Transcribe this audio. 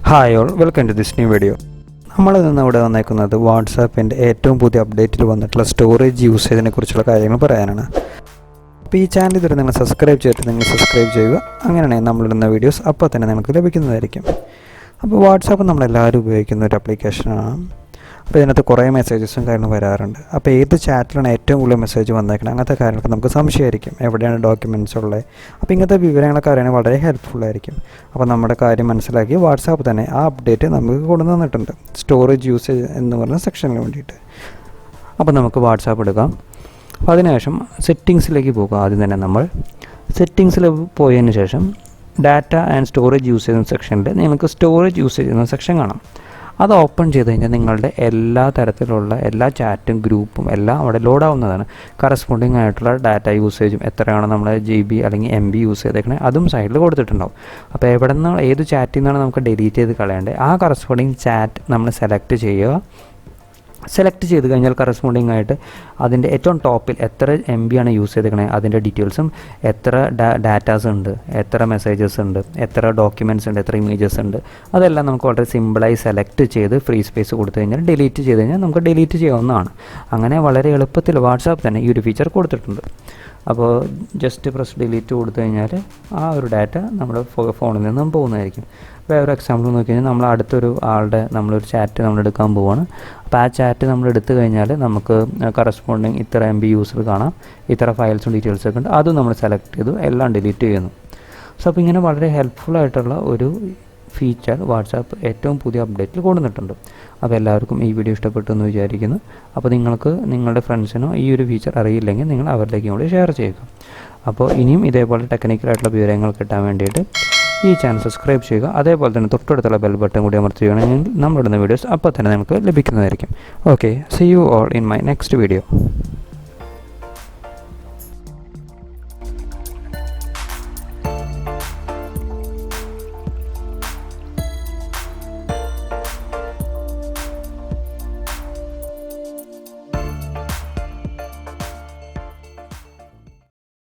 Hi all, welcome to this new video. നമ്മൾ ഇന്ന് ഇവിടെ വന്നേക്കുന്നത് വാട്സാപ്പിൻ്റെ ഏറ്റവും പുതിയ അപ്ഡേറ്റിൽ വന്നിട്ടുള്ള സ്റ്റോറേജ് യൂസേജിനെ കുറിച്ചുള്ള കാര്യങ്ങൾ പറയാനാണ്. അപ്പോൾ ഈ ചാനൽ ഇതുവരെ നിങ്ങൾ സബ്സ്ക്രൈബ് ചെയ്തിട്ട് നിങ്ങൾ സബ്സ്ക്രൈബ് ചെയ്യുക. അങ്ങനെയാണെങ്കിൽ നമ്മളിടുന്ന വീഡിയോസ് അപ്പോൾ തന്നെ നിങ്ങൾക്ക് ലഭിക്കുന്നതായിരിക്കും. അപ്പോൾ വാട്സാപ്പ് നമ്മളെല്ലാവരും ഉപയോഗിക്കുന്ന ഒരു ആപ്ലിക്കേഷനാണ്. അപ്പോൾ ഇതിനകത്ത് കുറേ മെസ്സേജസും കാര്യങ്ങളും വരാറുണ്ട്. അപ്പോൾ ഏത് ചാറ്റിലാണ് ഏറ്റവും കൂടുതൽ മെസ്സേജ് വന്നേക്കണം, അങ്ങനത്തെ കാര്യങ്ങളൊക്കെ നമുക്ക് സംശയമായിരിക്കും. എവിടെയാണ് ഡോക്യുമെൻറ്റ്സ് ഉള്ളത്. അപ്പോൾ ഇങ്ങനത്തെ വിവരങ്ങളൊക്കെ അറിയാൻ വളരെ ഹെൽപ്ഫുള്ളായിരിക്കും. അപ്പോൾ നമ്മുടെ കാര്യം മനസ്സിലാക്കി വാട്സാപ്പ് തന്നെ ആ അപ്ഡേറ്റ് നമുക്ക് കൊണ്ടുവന്നിട്ടുണ്ട്, സ്റ്റോറേജ് യൂസേജ് എന്ന് പറഞ്ഞ സെക്ഷനിന് വേണ്ടിയിട്ട്. അപ്പോൾ നമുക്ക് വാട്സാപ്പ് എടുക്കാം. അപ്പോൾ അതിനുശേഷം സെറ്റിങ്സിലേക്ക് പോകുക. ആദ്യം തന്നെ നമ്മൾ സെറ്റിങ്സിൽ പോയതിന് ശേഷം ഡാറ്റ ആൻഡ് സ്റ്റോറേജ് യൂസേജ് എന്ന സെക്ഷനിൽ നിങ്ങൾക്ക് സ്റ്റോറേജ് യൂസേജ് എന്ന സെക്ഷൻ കാണാം. അത് ഓപ്പൺ ചെയ്ത് കഴിഞ്ഞാൽ നിങ്ങളുടെ എല്ലാ തരത്തിലുള്ള എല്ലാ ചാറ്റും ഗ്രൂപ്പും എല്ലാം അവിടെ ലോഡാവുന്നതാണ്. കറസ്പോണ്ടിങ് ആയിട്ടുള്ള ഡാറ്റ യൂസേജും എത്രയാണോ നമ്മൾ GB അല്ലെങ്കിൽ MB യൂസ് ചെയ്തേക്കണേ അതും സൈഡിൽ കൊടുത്തിട്ടുണ്ടാവും. അപ്പോൾ എവിടെ നിന്നാണ് ഏത് ചാറ്റിൽ നിന്നാണ് നമുക്ക് ഡിലീറ്റ് ചെയ്ത് കളയേണ്ടത്, ആ കറസ്പോണ്ടിങ് ചാറ്റ് നമ്മൾ സെലക്ട് ചെയ്യുക. സെലക്ട് ചെയ്ത് കഴിഞ്ഞാൽ കറസ്പോണ്ടിങ് ആയിട്ട് അതിൻ്റെ ഏറ്റവും ടോപ്പിൽ എത്ര MB ആണ് യൂസ് ചെയ്തേക്കണേ അതിൻ്റെ ഡീറ്റെയിൽസും, എത്ര ഡാറ്റാസ് ഉണ്ട്, എത്ര മെസ്സേജസ് ഉണ്ട്, എത്ര ഡോക്യുമെൻറ്റ്സ് ഉണ്ട്, എത്ര ഇമേജസ് ഉണ്ട്, അതെല്ലാം നമുക്ക് വളരെ സിമ്പിളായി സെലക്ട് ചെയ്ത് ഫ്രീ സ്പേസ് കൊടുത്തു കഴിഞ്ഞാൽ ഡിലീറ്റ് ചെയ്ത് കഴിഞ്ഞാൽ നമുക്ക് ഡിലീറ്റ് ചെയ്യാവുന്നതാണ്. അങ്ങനെ വളരെ എളുപ്പത്തിൽ വാട്സാപ്പ് തന്നെ ഈ ഒരു ഫീച്ചർ കൊടുത്തിട്ടുണ്ട്. അപ്പോൾ ജസ്റ്റ് പ്രസ് ഡിലീറ്റ് കൊടുത്തു കഴിഞ്ഞാൽ ആ ഒരു ഡാറ്റ നമ്മുടെ ഫോണിൽ നിന്നും പോകുന്നതായിരിക്കും. വേറൊരു എക്സാമ്പിൾ നോക്കി കഴിഞ്ഞാൽ നമ്മൾ അടുത്തൊരു ആളുടെ നമ്മളൊരു ചാറ്റ് നമ്മൾ എടുക്കാൻ പോവുകയാണ്. അപ്പോൾ ആ ചാറ്റ് നമ്മൾ എടുത്തു കഴിഞ്ഞാൽ നമുക്ക് കറസ്പോണ്ടിങ് ഇത്ര MB യൂസർ കാണാം, ഇത്ര ഫയൽസും ഡീറ്റെയിൽസൊക്കെ ഉണ്ട്, അതും നമ്മൾ സെലക്ട് ചെയ്തു എല്ലാം ഡിലീറ്റ് ചെയ്യുന്നു. സോ അപ്പോൾ ഇങ്ങനെ വളരെ ഹെൽപ്ഫുള്ളായിട്ടുള്ള ഒരു ഫീച്ചർ വാട്സാപ്പ് ഏറ്റവും പുതിയ അപ്ഡേറ്റിൽ കൊണ്ടുവന്നിട്ടുണ്ട്. അപ്പോൾ എല്ലാവർക്കും ഈ വീഡിയോ ഇഷ്ടപ്പെട്ടു എന്ന് വിചാരിക്കുന്നു. അപ്പോൾ നിങ്ങൾക്ക് നിങ്ങളുടെ ഫ്രണ്ട്സിനോ ഈ ഒരു ഫീച്ചർ അറിയില്ലെങ്കിൽ നിങ്ങൾ അവരിലേക്കും കൂടി ഷെയർ ചെയ്യുക. അപ്പോൾ ഇനിയും ഇതേപോലെ ടെക്നിക്കലായിട്ടുള്ള വിവരങ്ങൾ കിട്ടാൻ വേണ്ടിയിട്ട് ഈ ചാനൽ സബ്സ്ക്രൈബ് ചെയ്യുക. അതേപോലെ തന്നെ തൊട്ടടുത്തുള്ള ബെൽ ബട്ടൺ കൂടി അമർത്തുകയാണെങ്കിൽ നമ്മളിടുന്ന വീഡിയോസ് അപ്പോൾ തന്നെ നമുക്ക് ലഭിക്കുന്നതായിരിക്കും. Okay, see you all in my next video.